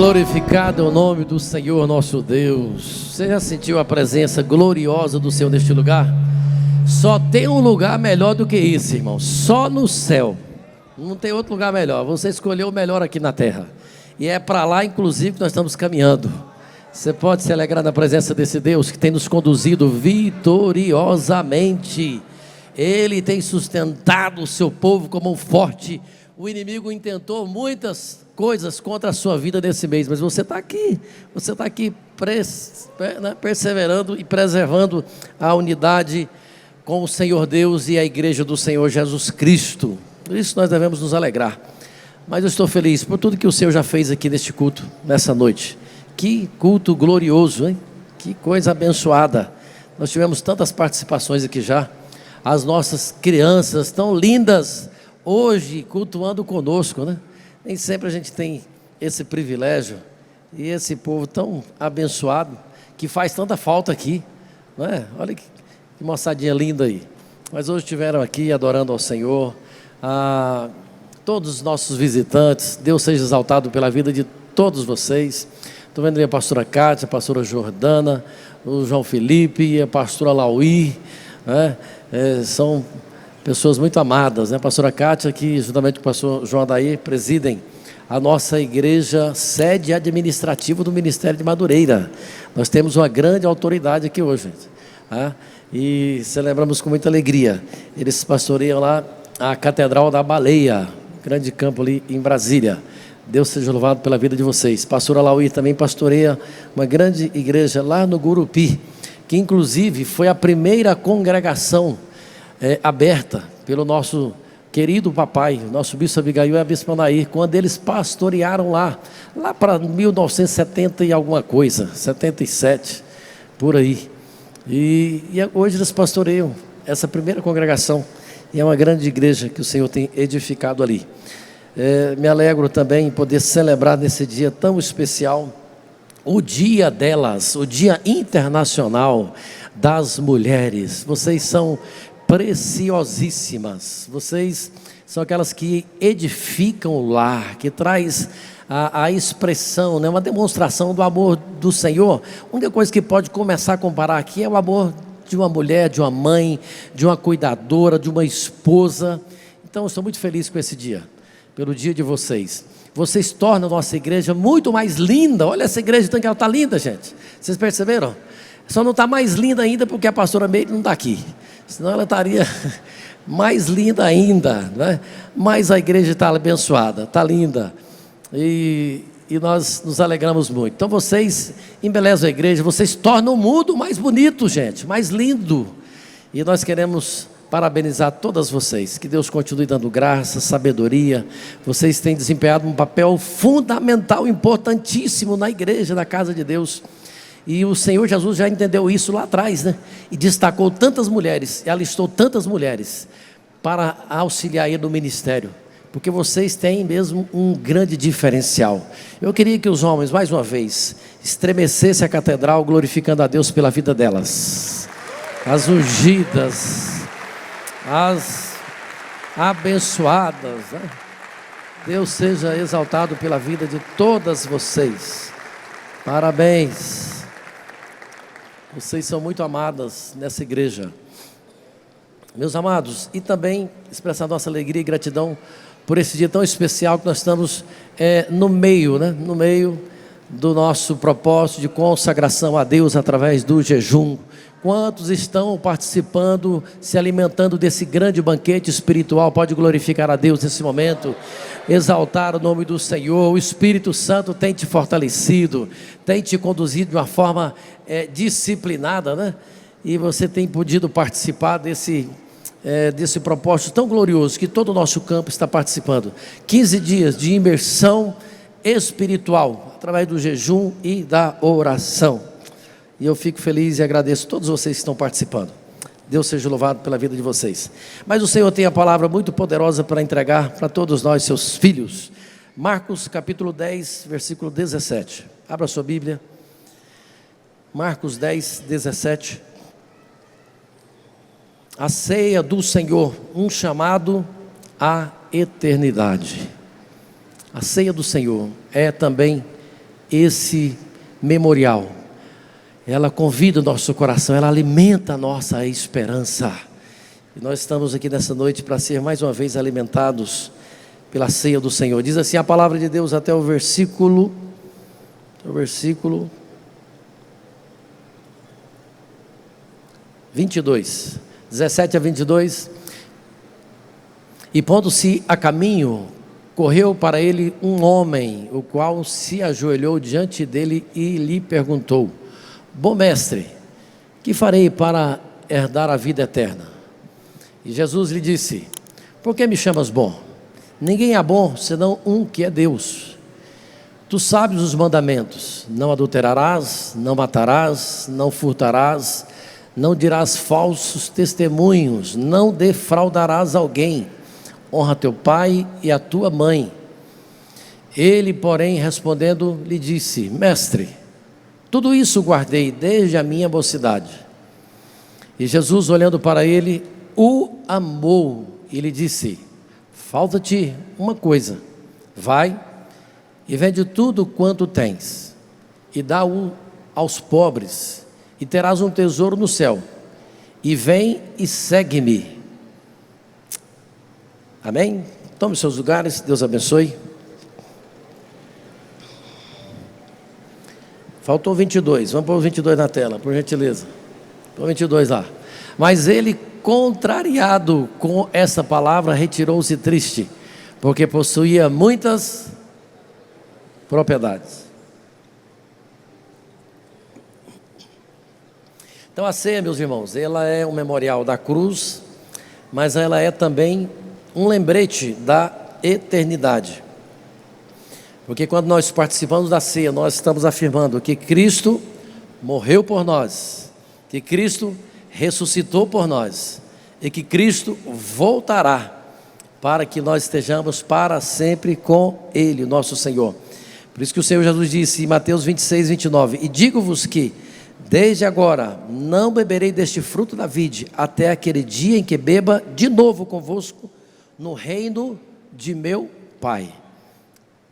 Glorificado é o nome do Senhor nosso Deus. Você já sentiu a presença gloriosa do Senhor neste lugar? Só tem um lugar melhor do que esse, irmão. Só no céu. Não tem outro lugar melhor. Você escolheu o melhor aqui na terra. E é para lá, inclusive, que nós estamos caminhando. Você pode se alegrar na presença desse Deus que tem nos conduzido vitoriosamente. Ele tem sustentado o seu povo como um forte. O inimigo intentou muitas coisas contra a sua vida nesse mês, mas você está aqui perseverando e preservando a unidade com o Senhor Deus e a igreja do Senhor Jesus Cristo. Por isso nós devemos nos alegrar. Mas eu estou feliz por tudo que o Senhor já fez aqui neste culto, nessa noite. Que culto glorioso, hein? Que coisa abençoada. Nós tivemos tantas participações aqui já. As nossas crianças tão lindas hoje cultuando conosco, né? Nem sempre a gente tem esse privilégio e esse povo tão abençoado que faz tanta falta aqui, não é? Olha que moçadinha linda aí. Mas hoje estiveram aqui adorando ao Senhor. Todos os nossos visitantes, Deus seja exaltado pela vida de todos vocês. Estou vendo ali a pastora Cátia, a pastora Jordana, o João Felipe e a pastora Lauí, né? São pessoas muito amadas, né? A pastora Cátia, que juntamente com o pastor João Adair presidem a nossa igreja, sede administrativa do Ministério de Madureira. Nós temos uma grande autoridade aqui hoje, gente, tá? E celebramos com muita alegria. Eles pastoreiam lá a Catedral da Baleia, grande campo ali em Brasília. Deus seja louvado pela vida de vocês. Pastora Lauí também pastoreia uma grande igreja lá no Gurupi, que inclusive foi a primeira congregação aberta pelo nosso querido papai, nosso bispo Abigail e a bispa Anair, quando eles pastorearam lá para 1970 e alguma coisa, 77, por aí. E hoje eles pastoreiam essa primeira congregação, e é uma grande igreja que o Senhor tem edificado ali. Me alegro também em poder celebrar nesse dia tão especial, o dia delas, o Dia Internacional das Mulheres. Vocês são preciosíssimas, vocês são aquelas que edificam o lar, que traz a expressão, né, uma demonstração do amor do Senhor. A única coisa que pode começar a comparar aqui é o amor de uma mulher, de uma mãe, de uma cuidadora, de uma esposa. Então eu estou muito feliz com esse dia, pelo dia de vocês. Vocês tornam a nossa igreja muito mais linda. Olha essa igreja, então, que ela está linda, gente. Vocês perceberam? Só não está mais linda ainda porque a pastora Meire não está aqui. Senão ela estaria mais linda ainda, né? Mas a igreja está abençoada, está linda. E nós nos alegramos muito. Então vocês embelezam a igreja, vocês tornam o mundo mais bonito, gente, mais lindo. E nós queremos parabenizar todas vocês. Que Deus continue dando graça, sabedoria. Vocês têm desempenhado um papel fundamental, importantíssimo na igreja, na casa de Deus. E o Senhor Jesus já entendeu isso lá atrás, né? E destacou tantas mulheres, e alistou tantas mulheres para auxiliar ele no ministério, porque vocês têm mesmo um grande diferencial. Eu queria que os homens, mais uma vez, estremecessem a catedral, glorificando a Deus pela vida delas. As ungidas, as abençoadas, né? Deus seja exaltado pela vida de todas vocês. Parabéns. Vocês são muito amadas nessa igreja, meus amados. E também expressar nossa alegria e gratidão por esse dia tão especial que nós estamos no meio, né? No meio do nosso propósito de consagração a Deus através do jejum. Quantos estão participando, se alimentando desse grande banquete espiritual? Pode glorificar a Deus nesse momento, exaltar o nome do Senhor. O Espírito Santo tem te fortalecido, tem te conduzido de uma forma disciplinada, né? E você tem podido participar desse propósito tão glorioso que todo o nosso campo está participando. 15 dias de imersão espiritual, através do jejum e da oração. E eu fico feliz e agradeço a todos vocês que estão participando. Deus seja louvado pela vida de vocês. Mas o Senhor tem a palavra muito poderosa para entregar para todos nós, seus filhos. Marcos capítulo 10, versículo 17. Abra sua Bíblia. Marcos 10, 17. A ceia do Senhor, um chamado à eternidade. A ceia do Senhor é também esse memorial. Ela convida o nosso coração, ela alimenta a nossa esperança. E nós estamos aqui nessa noite para ser mais uma vez alimentados pela ceia do Senhor. Diz assim a palavra de Deus até o versículo 22, 17 a 22. E pondo-se a caminho, correu para ele um homem, o qual se ajoelhou diante dele e lhe perguntou: bom mestre, que farei para herdar a vida eterna? E Jesus lhe disse: por que me chamas bom? Ninguém é bom senão um, que é Deus. Tu sabes os mandamentos: não adulterarás, não matarás, não furtarás, não dirás falsos testemunhos, não defraudarás alguém, honra teu pai e a tua mãe. Ele, porém, respondendo, lhe disse: mestre, tudo isso guardei desde a minha mocidade. E Jesus, olhando para ele, o amou e lhe disse: falta-te uma coisa, vai e vende tudo quanto tens e dá-o aos pobres, e terás um tesouro no céu, e vem e segue-me. Amém? Tome seus lugares, Deus abençoe. Faltou 22, vamos pôr o 22 na tela, por gentileza. Põe o 22 lá. Mas ele, contrariado com essa palavra, retirou-se triste, porque possuía muitas propriedades. Então a ceia, meus irmãos, ela é um memorial da cruz, mas ela é também um lembrete da eternidade. Porque quando nós participamos da ceia, nós estamos afirmando que Cristo morreu por nós, que Cristo ressuscitou por nós e que Cristo voltará para que nós estejamos para sempre com Ele, o nosso Senhor. Por isso que o Senhor Jesus disse em Mateus 26, 29: e digo-vos que desde agora não beberei deste fruto da vide, até aquele dia em que beba de novo convosco no reino de meu Pai.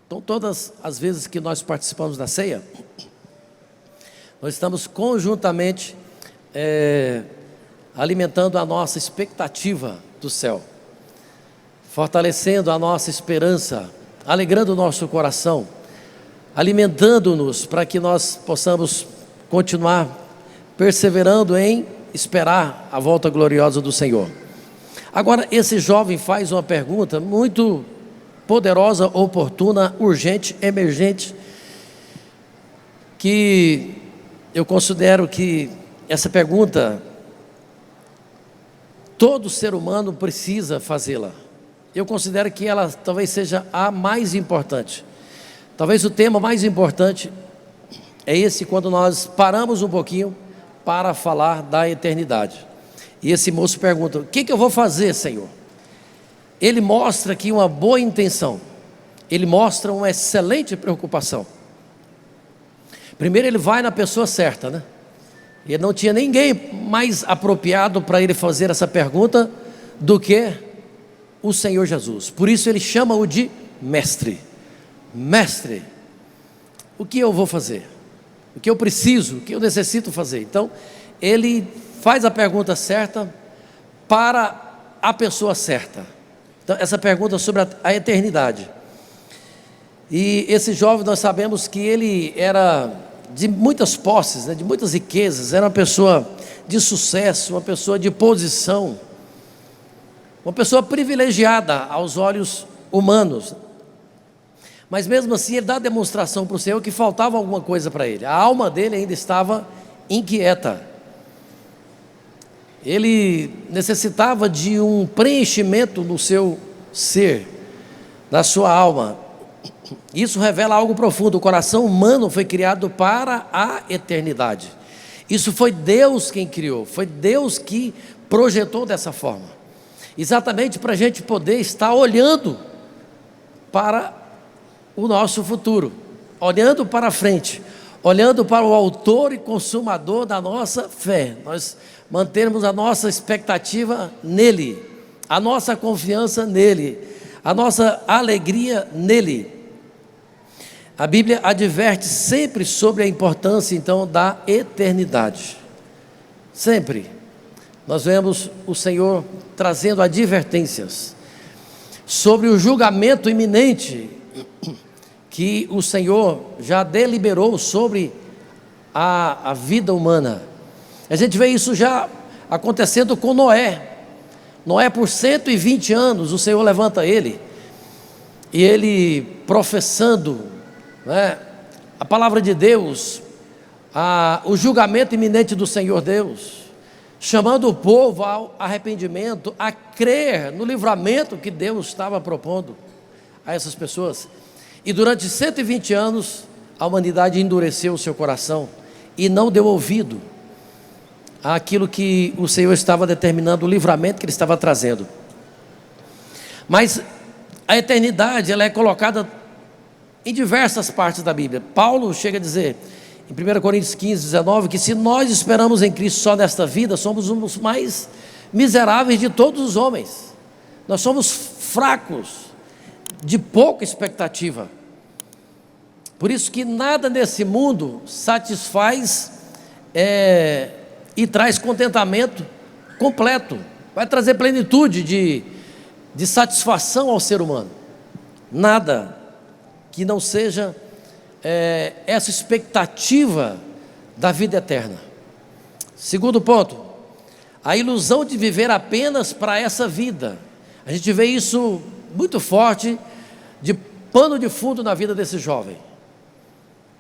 Então, todas as vezes que nós participamos da ceia, nós estamos conjuntamente alimentando a nossa expectativa do céu, fortalecendo a nossa esperança, alegrando o nosso coração, alimentando-nos para que nós possamos continuar perseverando em esperar a volta gloriosa do Senhor. Agora, esse jovem faz uma pergunta muito poderosa, oportuna, urgente, emergente, que eu considero que essa pergunta todo ser humano precisa fazê-la. Eu considero que ela talvez seja a mais importante. Talvez o tema mais importante é esse, quando nós paramos um pouquinho para falar da eternidade. E esse moço pergunta: o que eu vou fazer, Senhor? Ele mostra aqui uma boa intenção, ele mostra uma excelente preocupação. Primeiro ele vai na pessoa certa, né? Ele não tinha ninguém mais apropriado para ele fazer essa pergunta do que o Senhor Jesus. Por isso ele chama-o de mestre. Mestre, o que eu vou fazer? O que eu preciso? O que eu necessito fazer? Então ele faz a pergunta certa para a pessoa certa. Então, essa pergunta sobre a eternidade. E esse jovem, nós sabemos que ele era de muitas posses, né, de muitas riquezas, era uma pessoa de sucesso, uma pessoa de posição, uma pessoa privilegiada aos olhos humanos. Mas mesmo assim ele dá demonstração para o Senhor que faltava alguma coisa para ele. A alma dele ainda estava inquieta. Ele necessitava de um preenchimento no seu ser, na sua alma. Isso revela algo profundo. O coração humano foi criado para a eternidade. Isso foi Deus quem criou, foi Deus que projetou dessa forma, exatamente para a gente poder estar olhando para o nosso futuro, olhando para frente, olhando para o autor e consumador da nossa fé. Nós mantermos a nossa expectativa nele, a nossa confiança nele, a nossa alegria nele. A Bíblia adverte sempre sobre a importância, então, da eternidade. Sempre. Nós vemos o Senhor trazendo advertências sobre o julgamento iminente que o Senhor já deliberou sobre a vida humana. A gente vê isso já acontecendo com Noé. Noé, por 120 anos, o Senhor levanta ele, e ele professando, né, a palavra de Deus, o julgamento iminente do Senhor Deus, chamando o povo ao arrependimento, a crer no livramento que Deus estava propondo a essas pessoas. E durante 120 anos, a humanidade endureceu o seu coração e não deu ouvido àquilo que o Senhor estava determinando, o livramento que Ele estava trazendo. Mas a eternidade, ela é colocada em diversas partes da Bíblia. Paulo chega a dizer, em 1 Coríntios 15, 19, que se nós esperamos em Cristo só nesta vida, somos os mais miseráveis de todos os homens. Nós somos fracos, de pouca expectativa. Por isso que nada nesse mundo satisfaz e traz contentamento completo, vai trazer plenitude de satisfação ao ser humano. Nada que não seja essa expectativa da vida eterna. Segundo ponto, a ilusão de viver apenas para essa vida. A gente vê isso muito forte, de pano de fundo na vida desse jovem.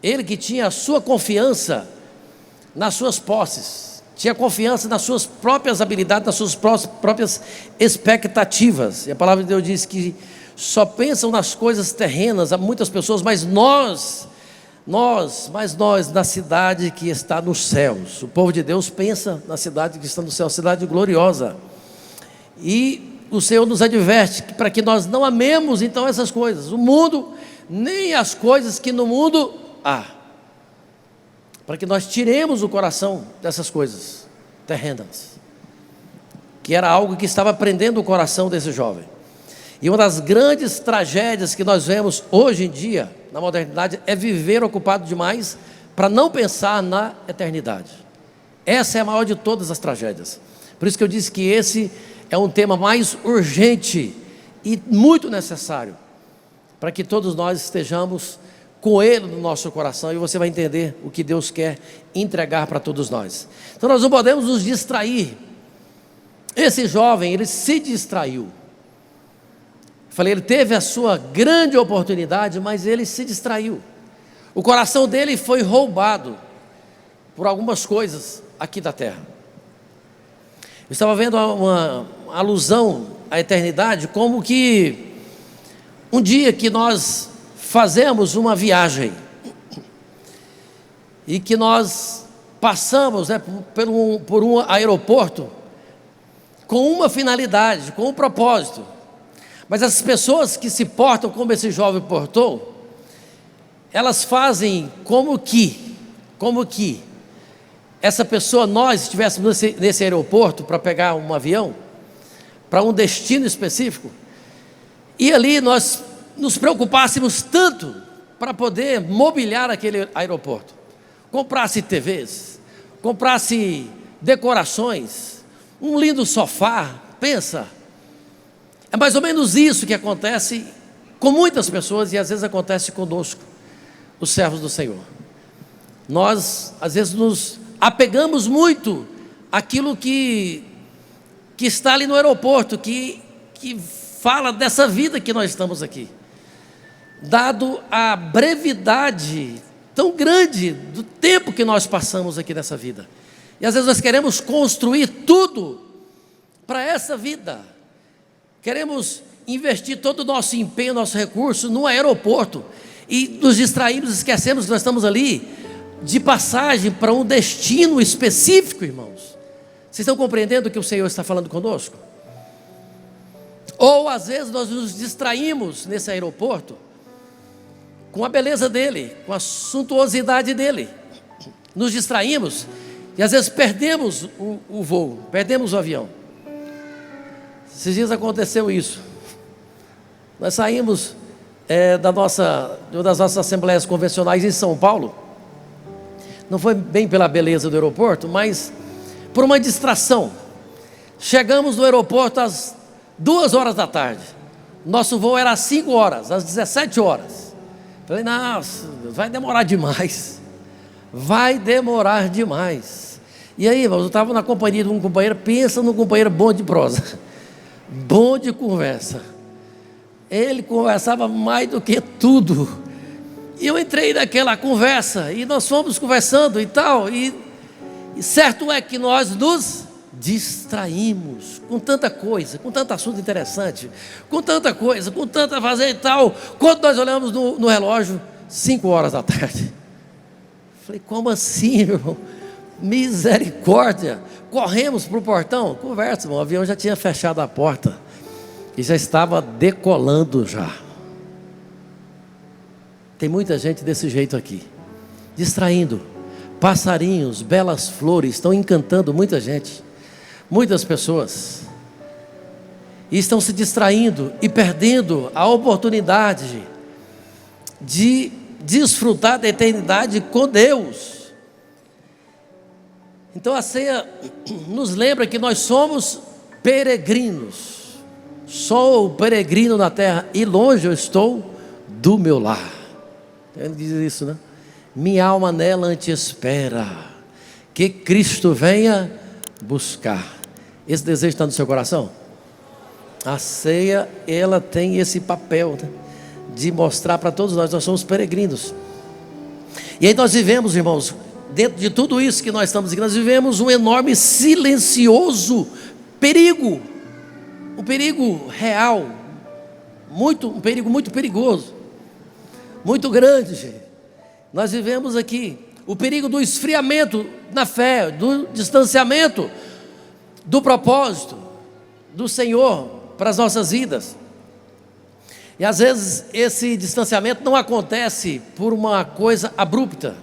Ele que tinha a sua confiança nas suas posses, tinha confiança nas suas próprias habilidades, nas suas próprias expectativas. E a palavra de Deus diz que só pensam nas coisas terrenas, há muitas pessoas, mas nós na cidade que está nos céus. O povo de Deus pensa na cidade que está no céu, cidade gloriosa. E o Senhor nos adverte para que nós não amemos então essas coisas, o mundo, nem as coisas que no mundo há. Para que nós tiremos o coração dessas coisas terrenas, que era algo que estava prendendo o coração desse jovem. E uma das grandes tragédias que nós vemos hoje em dia, na modernidade, é viver ocupado demais para não pensar na eternidade. Essa é a maior de todas as tragédias. Por isso que eu disse que esse é um tema mais urgente e muito necessário, para que todos nós estejamos com ele no nosso coração, e você vai entender o que Deus quer entregar para todos nós. Então nós não podemos nos distrair. Esse jovem, ele se distraiu. Falei, ele teve a sua grande oportunidade, mas ele se distraiu. O coração dele foi roubado por algumas coisas aqui da terra. Eu estava vendo uma alusão à eternidade, como que um dia que nós fazemos uma viagem e que nós passamos, né, por um aeroporto com uma finalidade, com um propósito. Mas as pessoas que se portam como esse jovem portou, elas fazem como que essa pessoa, nós estivéssemos nesse aeroporto para pegar um avião, para um destino específico, e ali nós nos preocupássemos tanto para poder mobiliar aquele aeroporto, comprasse TVs, comprasse decorações, um lindo sofá, pensa. É mais ou menos isso que acontece com muitas pessoas, e às vezes acontece conosco, os servos do Senhor. Nós às vezes nos apegamos muito àquilo que está ali no aeroporto, que fala dessa vida que nós estamos aqui, dado a brevidade tão grande do tempo que nós passamos aqui nessa vida. E às vezes nós queremos construir tudo para essa vida, queremos investir todo o nosso empenho, nosso recurso no aeroporto, e nos distraímos, esquecemos que nós estamos ali de passagem para um destino específico, irmãos. Vocês estão compreendendo o que o Senhor está falando conosco? Ou às vezes nós nos distraímos nesse aeroporto com a beleza dele, com a suntuosidade dele, nos distraímos e às vezes perdemos o voo, perdemos o avião. Esses dias aconteceu isso. Nós saímos de uma das nossas assembleias convencionais em São Paulo. Não foi bem pela beleza do aeroporto, mas por uma distração. Chegamos no aeroporto às 2 horas da tarde. Nosso voo era às 5 horas, às 17 horas. Falei, nossa, vai demorar demais. Vai demorar demais. E aí, irmãos, eu estava na companhia de um companheiro. Pensa num companheiro bom de prosa, bom de conversa. Ele conversava mais do que tudo. E eu entrei naquela conversa, e nós fomos conversando e tal, e certo é que nós nos distraímos com tanta coisa, com tanto assunto interessante, com tanta coisa, com tanta fazer e tal. Quando nós olhamos no relógio, 5 horas da tarde. Falei, como assim, meu irmão? Misericórdia. Corremos para o portão, conversa, irmão. O avião já tinha fechado a porta e já estava decolando já. Tem muita gente desse jeito aqui, distraindo. Passarinhos, belas flores estão encantando muita gente, muitas pessoas, e estão se distraindo e perdendo a oportunidade de desfrutar da eternidade com Deus. Então a ceia nos lembra que nós somos peregrinos. Sou peregrino na terra e longe eu estou do meu lar. Ele diz isso, né? Minha alma nela ante espera que Cristo venha buscar. Esse desejo está no seu coração? A ceia, ela tem esse papel, né, de mostrar para todos nós somos peregrinos. E aí nós vivemos, irmãos, dentro de tudo isso que nós estamos aqui, nós vivemos um enorme, silencioso perigo. Um perigo real, um perigo muito perigoso, muito grande, gente. Nós vivemos aqui o perigo do esfriamento na fé, do distanciamento do propósito do Senhor para as nossas vidas. E às vezes esse distanciamento não acontece por uma coisa abrupta,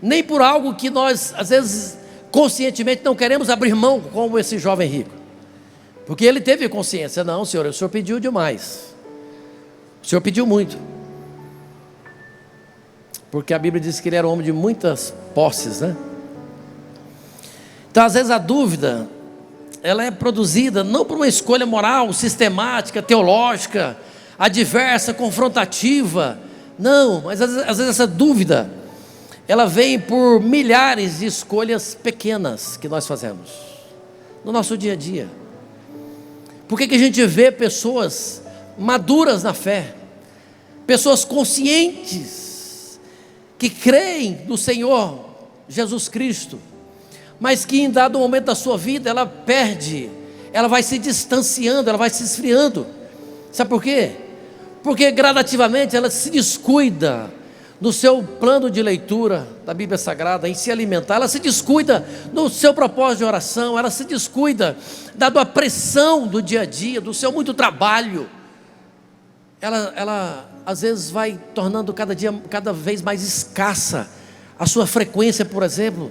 nem por algo que nós às vezes conscientemente não queremos abrir mão, como esse jovem rico. Porque ele teve consciência, não, Senhor, o Senhor pediu demais, o Senhor pediu muito. Porque a Bíblia diz que ele era um homem de muitas posses, né? Então às vezes a dúvida, ela é produzida não por uma escolha moral, sistemática, teológica, adversa, confrontativa. Não, mas às vezes essa dúvida, ela vem por milhares de escolhas pequenas que nós fazemos no nosso dia a dia. Por que a gente vê pessoas maduras na fé, pessoas conscientes, que creem no Senhor Jesus Cristo, mas que em dado momento da sua vida ela perde, ela vai se distanciando, ela vai se esfriando. Sabe por quê? Porque gradativamente ela se descuida no seu plano de leitura da Bíblia Sagrada, em se alimentar, ela se descuida no seu propósito de oração, ela se descuida, dado a pressão do dia a dia, do seu muito trabalho. Ela às vezes vai tornando cada vez mais escassa a sua frequência, por exemplo,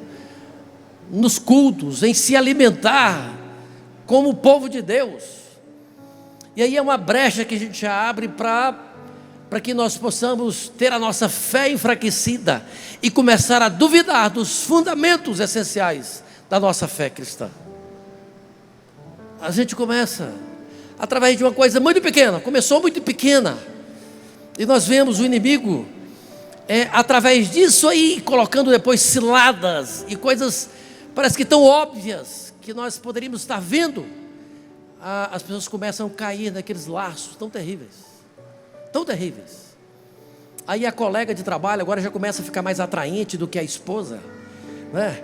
nos cultos, em se alimentar como o povo de Deus. E aí é uma brecha que a gente abre para que nós possamos ter a nossa fé enfraquecida e começar a duvidar dos fundamentos essenciais da nossa fé cristã. A gente começa através de uma coisa muito pequena, começou muito pequena, e nós vemos o inimigo através disso aí, colocando depois ciladas e coisas parece que tão óbvias, que nós poderíamos estar vendo. As pessoas começam a cair naqueles laços tão terríveis, tão terríveis. Aí a colega de trabalho agora já começa a ficar mais atraente do que a esposa, né?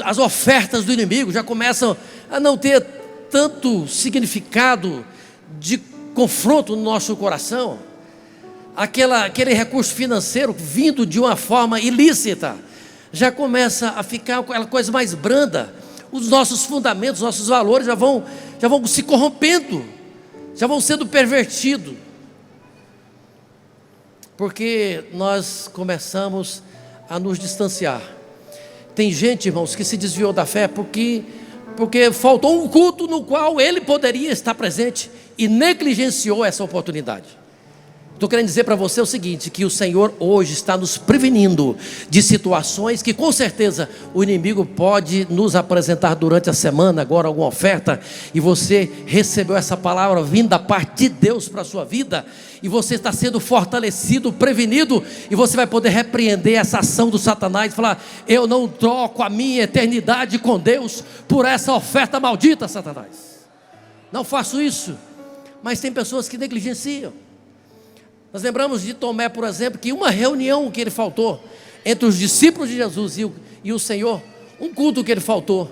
As ofertas do inimigo já começam a não ter tanto significado de confronto no nosso coração. Aquele recurso financeiro vindo de uma forma ilícita já começa a ficar aquela coisa mais branda. Os nossos fundamentos, nossos valores já vão se corrompendo, já vão sendo pervertidos, porque nós começamos a nos distanciar. Tem gente, irmãos, que se desviou da fé porque faltou um culto no qual ele poderia estar presente e negligenciou essa oportunidade. Estou querendo dizer para você o seguinte, que o Senhor hoje está nos prevenindo de situações que com certeza o inimigo pode nos apresentar durante a semana, agora alguma oferta, e você recebeu essa palavra vinda da parte de Deus para a sua vida, e você está sendo fortalecido, prevenido, e você vai poder repreender essa ação do Satanás, e falar: eu não troco a minha eternidade com Deus por essa oferta maldita, Satanás. Não faço isso. Mas tem pessoas que negligenciam. Nós lembramos de Tomé, por exemplo, que uma reunião que ele faltou entre os discípulos de Jesus e o Senhor, um culto que ele faltou,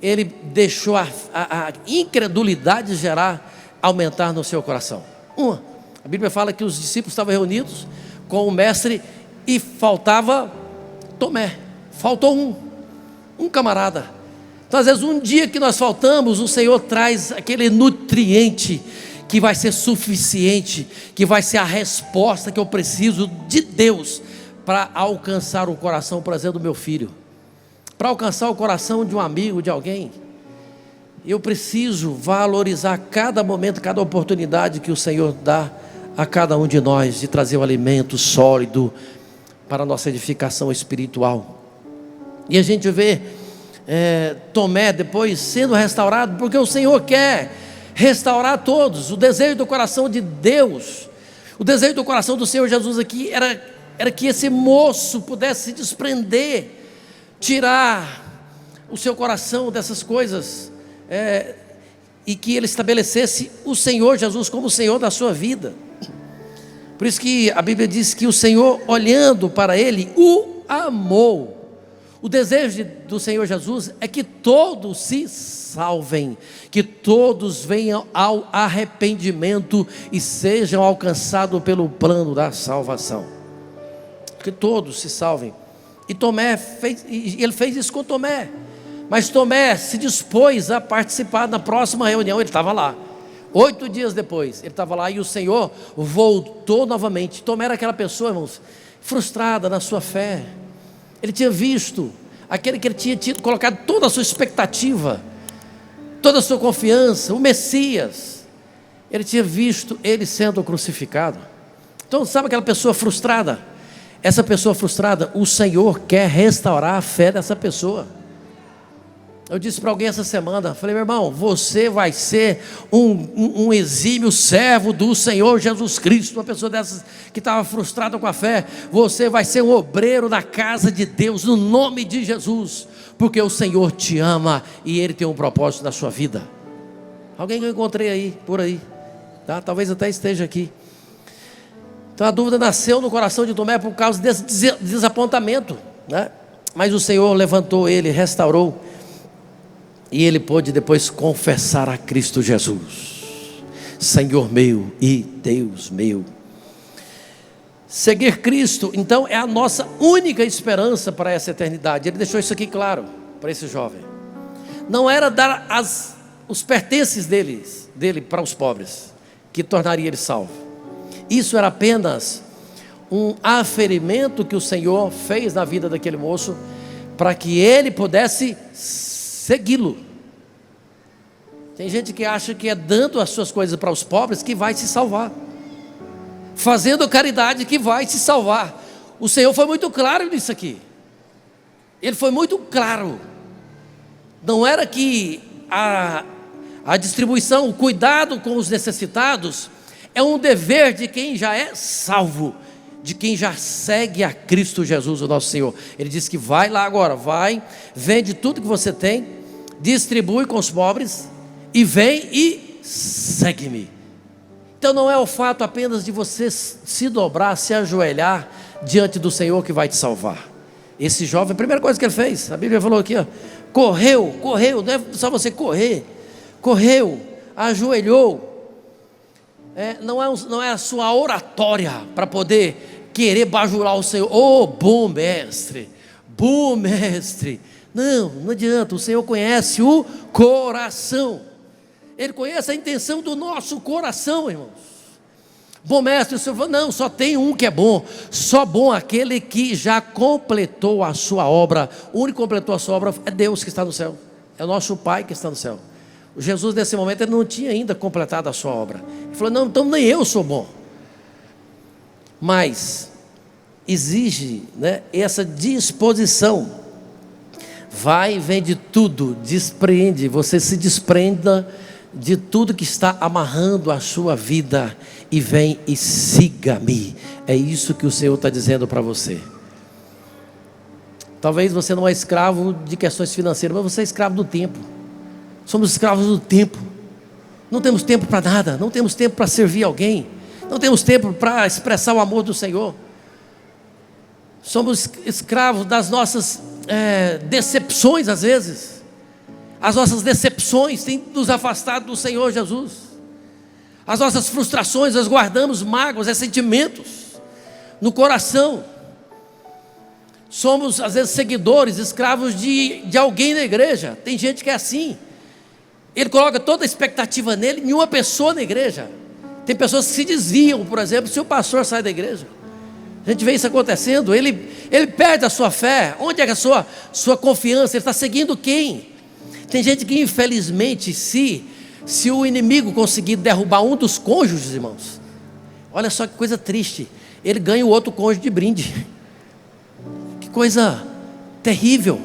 ele deixou a incredulidade aumentar no seu coração. A Bíblia fala que os discípulos estavam reunidos com o mestre e faltava Tomé, faltou um camarada. Então às vezes um dia que nós faltamos, o Senhor traz aquele nutriente que vai ser suficiente, que vai ser a resposta que eu preciso de Deus para alcançar o coração, por exemplo, do meu filho, para alcançar o coração de um amigo, de alguém. Eu preciso valorizar cada momento, cada oportunidade que o Senhor dá a cada um de nós, de trazer o alimento sólido para a nossa edificação espiritual. E a gente vê Tomé depois sendo restaurado, porque o Senhor quer restaurar todos. O desejo do coração de Deus, o desejo do coração do Senhor Jesus aqui era que esse moço pudesse se desprender, tirar o seu coração dessas coisas, e que ele estabelecesse o Senhor Jesus como o Senhor da sua vida. Por isso que a Bíblia diz que o Senhor, olhando para ele, o amou. O desejo do Senhor Jesus é que todos se salvem, que todos venham ao arrependimento e sejam alcançados pelo plano da salvação. Que todos se salvem. E Tomé ele fez isso com Tomé. Mas Tomé se dispôs a participar da próxima reunião. Ele estava lá. 8 dias depois, ele estava lá e o Senhor voltou novamente. Tomé era aquela pessoa, irmãos, frustrada na sua fé. Ele tinha visto aquele que ele tinha colocado toda a sua expectativa, toda a sua confiança, o Messias. Ele tinha visto ele sendo crucificado. Então, sabe aquela pessoa frustrada? Essa pessoa frustrada, o Senhor quer restaurar a fé dessa pessoa. Eu disse para alguém essa semana, falei: meu irmão, você vai ser um exímio servo do Senhor Jesus Cristo. Uma pessoa dessas que estava frustrada com a fé, você vai ser um obreiro da casa de Deus, no nome de Jesus, porque o Senhor te ama e Ele tem um propósito na sua vida. Alguém que eu encontrei aí, por aí, tá? Talvez até esteja aqui. Então a dúvida nasceu no coração de Tomé por causa desse desapontamento, né? Mas o Senhor levantou ele, restaurou, e ele pôde depois confessar a Cristo Jesus: Senhor meu e Deus meu. Seguir Cristo, então, é a nossa única esperança para essa eternidade. Ele deixou isso aqui claro para esse jovem. Não era dar os pertences dele para os pobres que tornaria ele salvo. Isso era apenas um aferimento que o Senhor fez na vida daquele moço, para que ele pudesse segui-lo. Tem gente que acha que é dando as suas coisas para os pobres que vai se salvar, fazendo caridade que vai se salvar. O Senhor foi muito claro nisso aqui. Ele foi muito claro. Não era que a distribuição, o cuidado com os necessitados é um dever de quem já é salvo, de quem já segue a Cristo Jesus, o nosso Senhor. Ele disse que vai lá agora, vai, vende tudo que você tem, distribui com os pobres e vem e segue-me. Então não é o fato apenas de você se dobrar, se ajoelhar diante do Senhor que vai te salvar. Esse jovem, a primeira coisa que ele fez, a Bíblia falou aqui, ó, correu, não é só você correu, ajoelhou. Não é a sua oratória para poder querer bajular o Senhor. Bom mestre. Não adianta. O Senhor conhece o coração. Ele conhece a intenção do nosso coração, irmãos. Bom mestre, o Senhor falou: não, só tem um que é bom. Só bom aquele que já completou a sua obra. O único que completou a sua obra é Deus que está no céu. É o nosso Pai que está no céu. Jesus, nesse momento, ele não tinha ainda completado a sua obra. Ele falou: não, então nem eu sou bom. Mas exige, né, essa disposição. Vai e vende tudo, despreende, você se desprenda de tudo que está amarrando a sua vida e vem e siga-me. É isso que o Senhor está dizendo para você. Talvez você não é escravo de questões financeiras, mas você é escravo do tempo. Somos escravos do tempo. Não temos tempo para nada, não temos tempo para servir alguém, não temos tempo para expressar o amor do Senhor. Somos escravos das nossas decepções às vezes. As nossas decepções têm nos afastado do Senhor Jesus. As nossas frustrações, nós guardamos mágoas, ressentimentos no coração. Somos às vezes seguidores, escravos de alguém na igreja. Tem gente que é assim. Ele coloca toda a expectativa nele em uma pessoa na igreja. Tem pessoas que se desviam, por exemplo, se o pastor sai da igreja. A gente vê isso acontecendo. Ele perde a sua fé. Onde é que a sua confiança? Ele está seguindo quem? Tem gente que infelizmente, se o inimigo conseguir derrubar um dos cônjuges, irmãos, olha só que coisa triste, ele ganha o outro cônjuge de brinde. Que coisa terrível.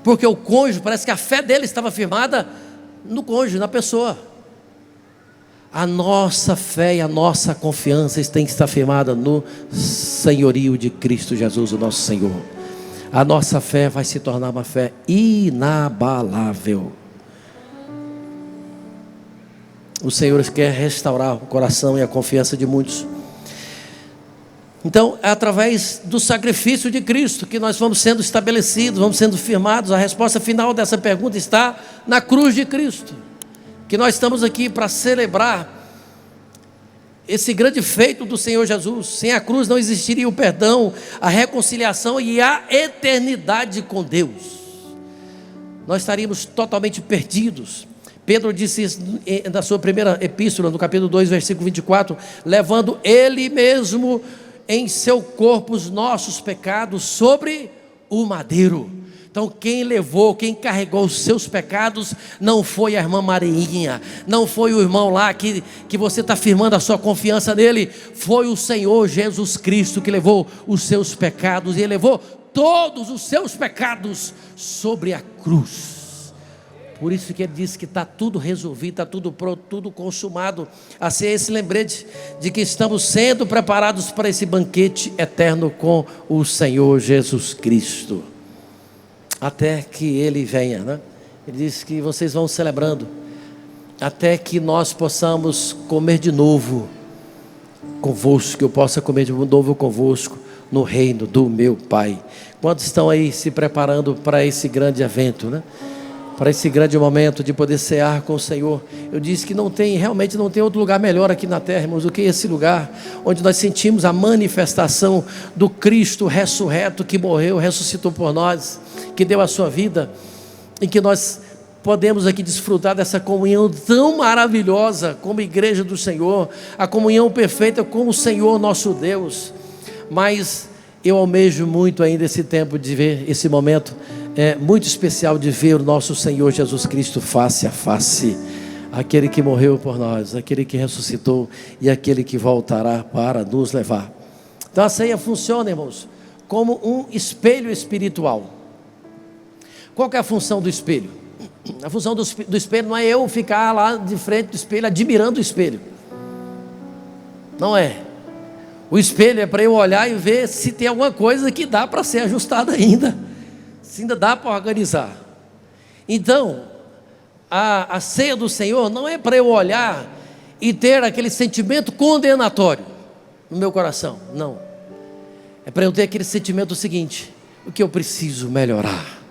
Porque o cônjuge, parece que a fé dele estava firmada no cônjuge, na pessoa. A nossa fé e a nossa confiança tem que estar firmada no senhorio de Cristo Jesus, o nosso Senhor. A nossa fé vai se tornar uma fé inabalável. O Senhor quer restaurar o coração e a confiança de muitos. Então, é através do sacrifício de Cristo que nós vamos sendo estabelecidos, vamos sendo firmados. A resposta final dessa pergunta está na cruz de Cristo. Que nós estamos aqui para celebrar esse grande feito do Senhor Jesus. Sem a cruz não existiria o perdão, a reconciliação e a eternidade com Deus. Nós estaríamos totalmente perdidos. Pedro disse isso na sua primeira epístola, no capítulo 2, versículo 24, levando Ele mesmo em seu corpo os nossos pecados sobre o madeiro. Então quem levou, quem carregou os seus pecados não foi a irmã Mariinha, não foi o irmão lá que você está firmando a sua confiança nele, foi o Senhor Jesus Cristo que levou os seus pecados, e Ele levou todos os seus pecados sobre a cruz. Por isso que Ele disse que está tudo resolvido, está tudo pronto, tudo consumado. Assim é esse lembrete de que estamos sendo preparados para esse banquete eterno com o Senhor Jesus Cristo, até que Ele venha, né? Ele disse que vocês vão celebrando até que nós possamos comer de novo convosco, que eu possa comer de novo convosco no reino do meu Pai. Quantos estão aí se preparando para esse grande evento, né? Para esse grande momento de poder cear com o Senhor. Eu disse que realmente não tem outro lugar melhor aqui na terra, irmãos, do que esse lugar, onde nós sentimos a manifestação do Cristo ressurreto, que morreu, ressuscitou por nós, que deu a sua vida, em que nós podemos aqui desfrutar dessa comunhão tão maravilhosa como igreja do Senhor, a comunhão perfeita com o Senhor nosso Deus. Mas eu almejo muito ainda esse tempo de ver esse momento muito especial de ver o nosso Senhor Jesus Cristo face a face, aquele que morreu por nós, aquele que ressuscitou e aquele que voltará para nos levar. Então a ceia funciona, irmãos, como um espelho espiritual. Qual que é a função do espelho? A função do espelho não é eu ficar lá de frente do espelho admirando o espelho, não é. O espelho é para eu olhar e ver se tem alguma coisa que dá para ser ajustada ainda, se ainda dá para organizar. Então a ceia do Senhor não é para eu olhar e ter aquele sentimento condenatório no meu coração, não. É para eu ter aquele sentimento seguinte: o que eu preciso melhorar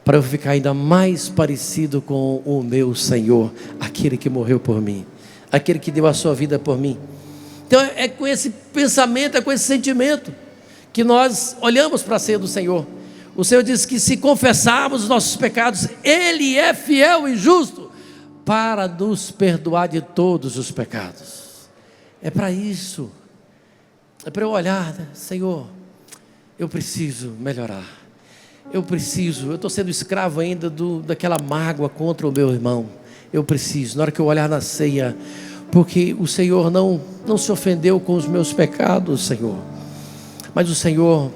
para eu ficar ainda mais parecido com o meu Senhor, aquele que morreu por mim, aquele que deu a sua vida por mim. Então é com esse pensamento, é com esse sentimento que nós olhamos para a ceia do Senhor. O Senhor diz que se confessarmos os nossos pecados, Ele é fiel e justo para nos perdoar de todos os pecados. É para isso, é para eu olhar, né? Senhor, eu preciso melhorar, eu estou sendo escravo ainda daquela mágoa contra o meu irmão. Eu preciso, na hora que eu olhar na ceia, porque o Senhor não se ofendeu com os meus pecados, Senhor, mas o Senhor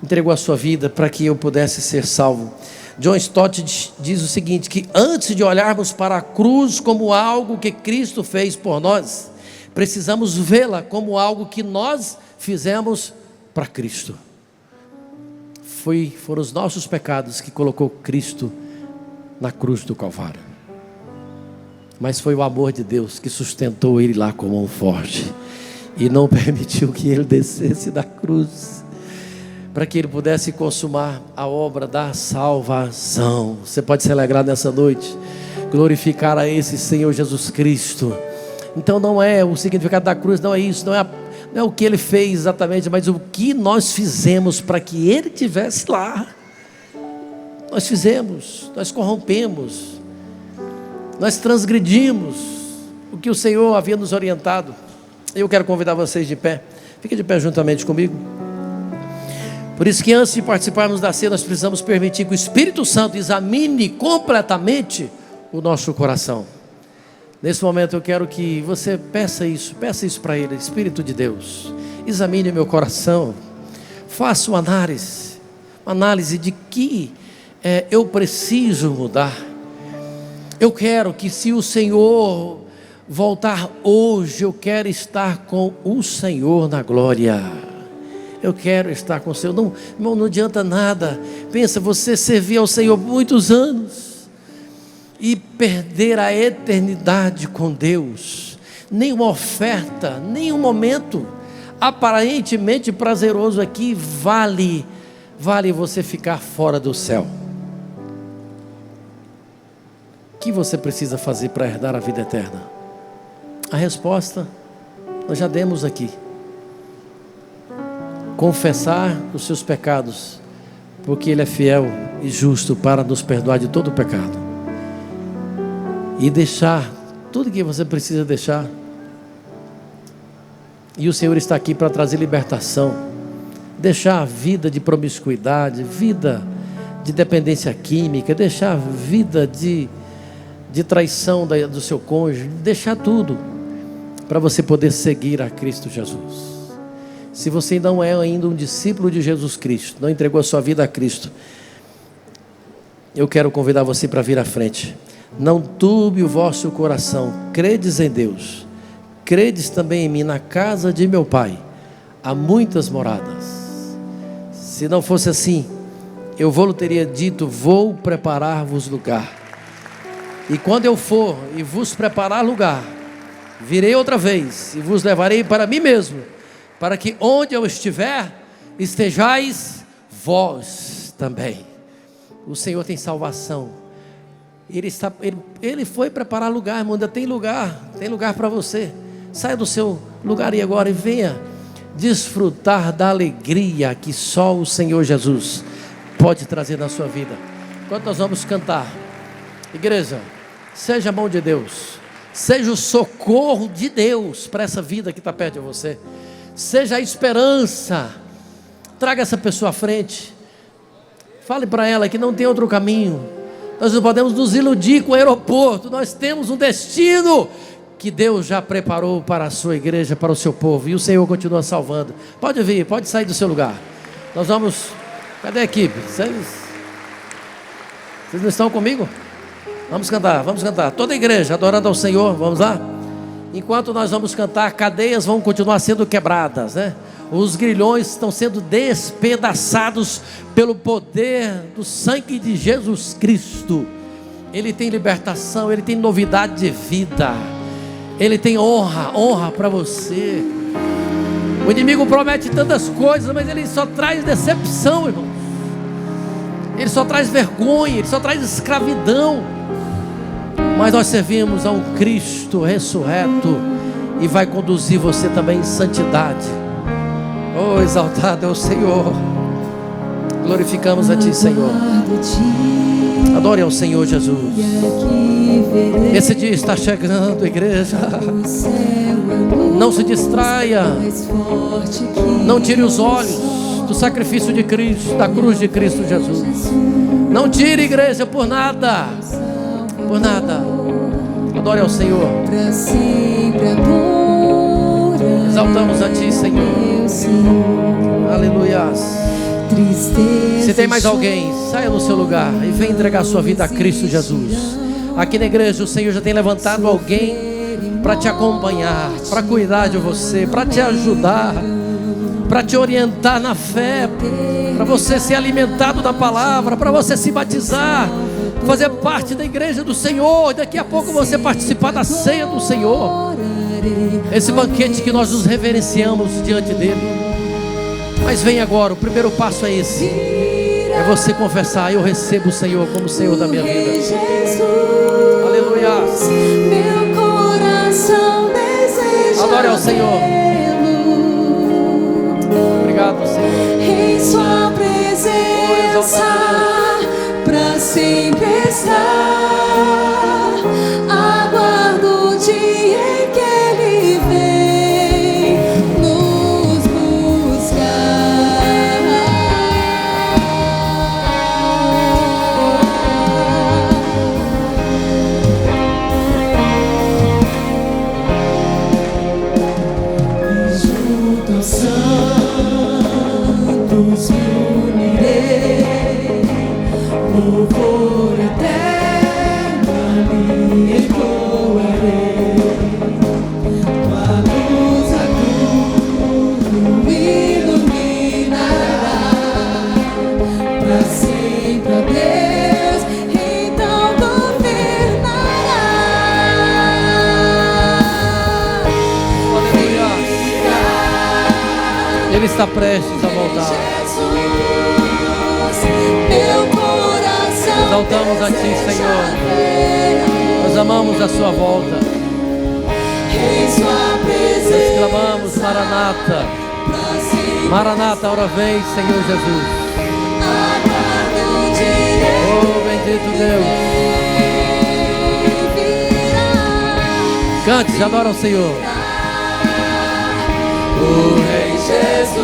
entregou a sua vida para que eu pudesse ser salvo. John Stott diz o seguinte, que antes de olharmos para a cruz como algo que Cristo fez por nós, precisamos vê-la como algo que nós fizemos para Cristo. Foram os nossos pecados que colocou Cristo na cruz do Calvário, mas foi o amor de Deus que sustentou Ele lá com mão forte e não permitiu que Ele descesse da cruz, para que Ele pudesse consumar a obra da salvação. Você pode se alegrar nessa noite, glorificar a esse Senhor Jesus Cristo. Então não é o significado da cruz, não é isso, não é o que Ele fez exatamente, mas o que nós fizemos para que Ele estivesse lá. Nós fizemos, nós corrompemos, nós transgredimos o que o Senhor havia nos orientado. Eu quero convidar vocês de pé, fiquem de pé juntamente comigo. Por isso que antes de participarmos da ceia, nós precisamos permitir que o Espírito Santo examine completamente o nosso coração. Nesse momento eu quero que você peça isso para Ele. Espírito de Deus, examine meu coração, faça uma análise de que eu preciso mudar. Eu quero que, se o Senhor voltar hoje, eu quero estar com o Senhor na glória. Eu quero estar com o Senhor. Não adianta nada. Pensa, você servir ao Senhor muitos anos e perder a eternidade com Deus. Nenhuma oferta, nenhum momento aparentemente prazeroso aqui vale você ficar fora do céu. O que você precisa fazer para herdar a vida eterna? A resposta nós já demos aqui. Confessar os seus pecados, porque Ele é fiel e justo para nos perdoar de todo o pecado. E deixar tudo que você precisa deixar. E o Senhor está aqui para trazer libertação. Deixar a vida de promiscuidade, vida de dependência química, deixar a vida de traição do seu cônjuge, deixar tudo para você poder seguir a Cristo Jesus. Se você não é ainda um discípulo de Jesus Cristo, não entregou a sua vida a Cristo, eu quero convidar você para vir à frente. Não turbe o vosso coração, credes em Deus, credes também em mim. Na casa de meu Pai há muitas moradas. Se não fosse assim, eu vou-lhe teria dito, vou preparar-vos lugar. E quando eu for e vos preparar lugar, virei outra vez e vos levarei para mim mesmo, para que onde eu estiver, estejais vós também. O Senhor tem salvação. Ele foi preparar lugar, irmão. Ainda tem lugar para você. Saia do seu lugar e agora e venha desfrutar da alegria que só o Senhor Jesus pode trazer na sua vida. Enquanto nós vamos cantar, igreja, seja a mão de Deus, seja o socorro de Deus para essa vida que está perto de você, seja a esperança. Traga essa pessoa à frente, fale para ela que não tem outro caminho. Nós não podemos nos iludir com o aeroporto. Nós temos um destino que Deus já preparou para a sua igreja, para o seu povo, e o Senhor continua salvando. Pode vir, pode sair do seu lugar. Nós vamos... Cadê a equipe? Vocês não estão comigo? Vamos cantar. Toda a igreja adorando ao Senhor, vamos lá? Enquanto nós vamos cantar, cadeias vão continuar sendo quebradas, né? Os grilhões estão sendo despedaçados pelo poder do sangue de Jesus Cristo. Ele tem libertação, Ele tem novidade de vida, Ele tem honra para você. O inimigo promete tantas coisas, mas ele só traz decepção, irmão. Ele só traz vergonha, ele só traz escravidão. Mas nós servimos a um Cristo ressurreto e vai conduzir você também em santidade. Oh, exaltado é o Senhor. Glorificamos a Ti, Senhor. Adore ao Senhor Jesus. Esse dia está chegando, igreja. Não se distraia. Não tire os olhos do sacrifício de Cristo, da cruz de Cristo Jesus. Não tire, igreja, por nada. Por nada. Adore ao Senhor. Pra sempre adorar. Exaltamos a Ti, Senhor. Aleluias. Tristeza. Se tem mais alguém, saia do seu lugar e venha entregar sua vida a Cristo Jesus. Aqui na igreja o Senhor já tem levantado alguém para te acompanhar, para cuidar de você, para te ajudar, para te orientar na fé, para você ser alimentado da palavra, para você se batizar, fazer parte da igreja do Senhor, daqui a pouco você participar da ceia do Senhor, esse banquete que nós nos reverenciamos diante dele. Mas vem agora, o primeiro passo é esse, é você confessar: eu recebo o Senhor como Senhor da minha vida. Aleluia. Meu coração deseja. Adore ao Senhor. Obrigado, Senhor. Em sua presença pra sempre estar. Aguardo o dia em que Ele vem nos junto aos santos me unirei, louvor eterno ali entoarei, tua luz a tudo iluminará, pra sempre a Deus então governará. Ele está prestes a voltar. Meu coração Exaltamos a Ti, Senhor. Nós amamos a sua volta. em sua Nós presença. clamamos: Maranata, Maranata, ora vem, Senhor Jesus. Aguardo o dia Oh, bendito Deus. Cante, adora ao Senhor. O Rei Jesus,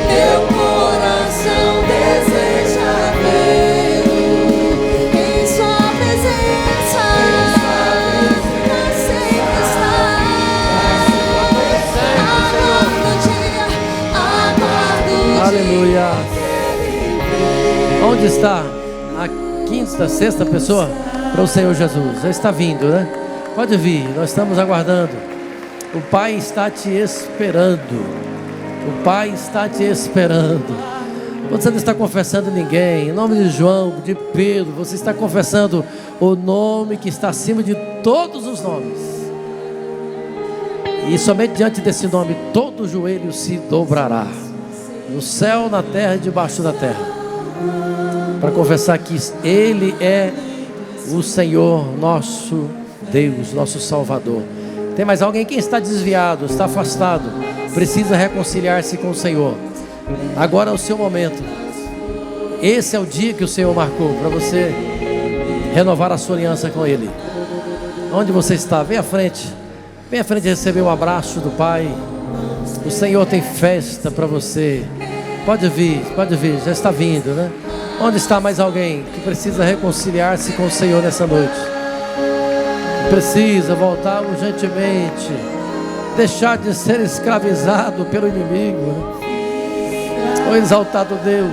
meu coração deseja vê-lo em sua presença, pra sempre estar. Aguardo o dia, aguardo o dia. Aleluia. Onde está a quinta, sexta pessoa para o Senhor Jesus? Já está vindo, né? Pode vir, nós estamos aguardando. O Pai está te esperando. O Pai está te esperando. Você não está confessando ninguém. Em nome de João, de Pedro, você está confessando o nome que está acima de todos os nomes. E somente diante desse nome todo joelho se dobrará, no céu, na terra e debaixo da terra, para confessar que Ele é o Senhor, nosso Deus, nosso Salvador. Tem mais alguém que está desviado, está afastado, precisa reconciliar-se com o Senhor? Agora é o seu momento. Esse é o dia que o Senhor marcou para você renovar a sua aliança com Ele. Onde você está? Vem à frente. Vem à frente receber o abraço do Pai. O Senhor tem festa para você. Pode vir, já está vindo, né? Onde está mais alguém que precisa reconciliar-se com o Senhor nessa noite? Precisa voltar urgentemente, deixar de ser escravizado pelo inimigo, né? Oh, exaltado Deus,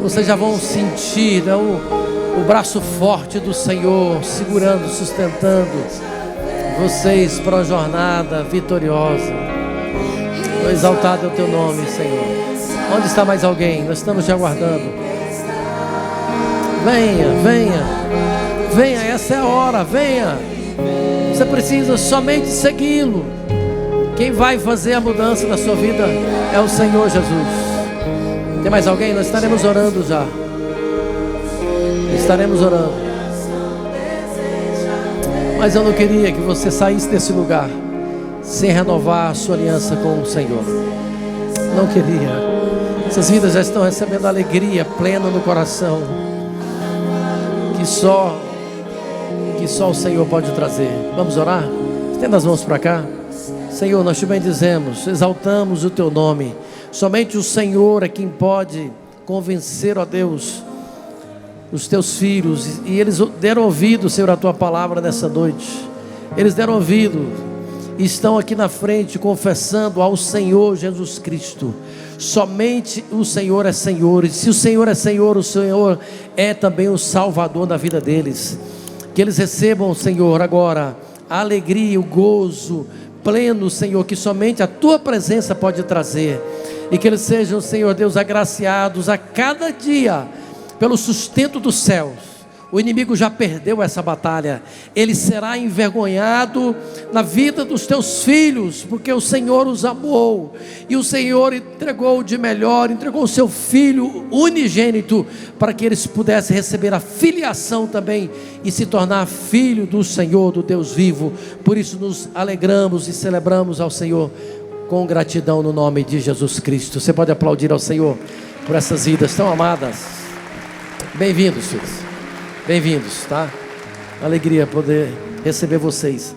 vocês já vão sentir, né, o braço forte do Senhor segurando, sustentando vocês para uma jornada vitoriosa. Oh, exaltado é o teu nome, Senhor. Onde está mais alguém? Nós estamos te aguardando. Venha, essa é a hora, venha. Você precisa somente segui-lo. Quem vai fazer a mudança da sua vida é o Senhor Jesus. Tem mais alguém? Nós estaremos orando já. Estaremos orando. Mas eu não queria que você saísse desse lugar sem renovar a sua aliança com o Senhor. Não queria. Essas vidas já estão recebendo alegria plena no coração, que só o Senhor pode trazer. Vamos orar? Estenda as mãos para cá. Senhor, nós te bendizemos, exaltamos o teu nome. Somente o Senhor é quem pode convencer, ó Deus, os teus filhos, e eles deram ouvido, Senhor, à tua palavra nessa noite. Eles deram ouvido e estão aqui na frente confessando ao Senhor Jesus Cristo. Somente o Senhor é Senhor, e se o Senhor é Senhor, o Senhor é também o Salvador da vida deles. Que eles recebam, Senhor, agora a alegria, o gozo pleno, Senhor, que somente a tua presença pode trazer, e que eles sejam, Senhor Deus, agraciados a cada dia pelo sustento dos céus. O inimigo já perdeu essa batalha. Ele será envergonhado na vida dos teus filhos, porque o Senhor os amou, e o Senhor entregou o de melhor, entregou o seu Filho unigênito, para que eles pudessem receber a filiação também, e se tornar filho do Senhor, do Deus vivo. Por isso nos alegramos e celebramos ao Senhor com gratidão no nome de Jesus Cristo. Você pode aplaudir ao Senhor por essas vidas tão amadas. Bem-vindos, filhos. Bem-vindos, tá? Alegria poder receber vocês.